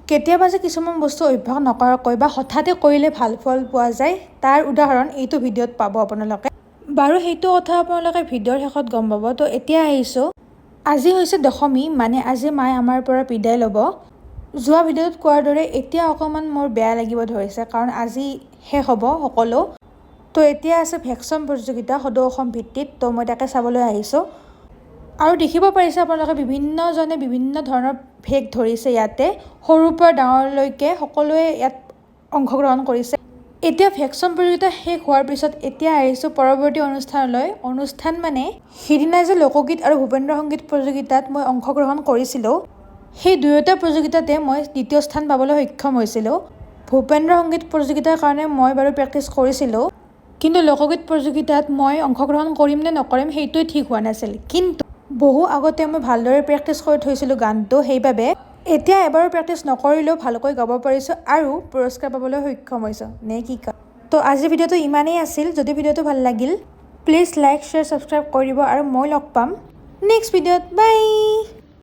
কেতিয়াবা যে কিছুমান বস্তু অভ্যাস নকৰাকৈ বা হঠাতে কৰিলে ভাল ফল পোৱা যায়, তাৰ উদাহৰণ এইটো ভিডিঅ'ত পাব আপোনালোকে। বাৰু সেইটো কথা আপোনালোকে ভিডিঅ'ৰ শেষত গম পাব। তো এতিয়া আহিছোঁ, আজি হৈছে দশমী, মানে আজি মায়ে আমাৰ পৰা বিদায় ল'ব। যোৱা ভিডিঅ'ত কোৱাৰ দৰে এতিয়া অকণমান মোৰ বেয়া লাগিব ধৰিছে, কাৰণ আজি শেষ হ'ব সকলো। তো এতিয়া আছে ভেকচন প্ৰতিযোগিতা সদৌ অসম ভিত্তিত, তো মই তাকে চাবলৈ আহিছোঁ। আৰু দেখিব পাৰিছে আপোনালোকে বিভিন্নজনে বিভিন্ন ধৰণৰ ভেগ ধৰিছে ইয়াতে, সৰুৰ পৰা ডাঙৰলৈকে সকলোৱে ইয়াত অংশগ্ৰহণ কৰিছে। এতিয়া ভেকচন প্ৰতিযোগিতা শেষ হোৱাৰ পিছত এতিয়া আহিছোঁ পৰৱৰ্তী অনুষ্ঠানলৈ। অনুষ্ঠান মানে সিদিনা যে লোকগীত আৰু ভূপেন্দ্ৰ সংগীত প্ৰতিযোগিতাত মই অংশগ্ৰহণ কৰিছিলোঁ, সেই দুয়োটা প্ৰতিযোগিতাতে মই দ্বিতীয় স্থান পাবলৈ সক্ষম হৈছিলোঁ। ভূপেন্দ্ৰ সংগীত প্ৰতিযোগিতাৰ কাৰণে মই বাৰু প্ৰেক্টিচ কৰিছিলোঁ, কিন্তু লোকগীত প্ৰতিযোগিতাত মই অংশগ্ৰহণ কৰিম নে নকৰিম সেইটোৱে ঠিক হোৱা নাছিল। কিন্তু বহু আগতে মই ভালদৰে প্ৰেক্টিচ কৰি থৈছিলোঁ গানটো, সেইবাবে এতিয়া এবাৰো প্ৰেক্টিচ নকৰিলেও ভালকৈ গাব পাৰিছোঁ আৰু পুৰস্কাৰ পাবলৈ সক্ষম হৈছোঁ, নে কি কয়? তো আজিৰ ভিডিঅ'টো ইমানেই আছিল। যদি ভিডিঅ'টো ভাল লাগিল প্লিজ লাইক, শ্বেয়াৰ, ছাবস্ক্ৰাইব কৰি দিব আৰু মই লগ পাম নেক্সট ভিডিঅ'ত। বাই।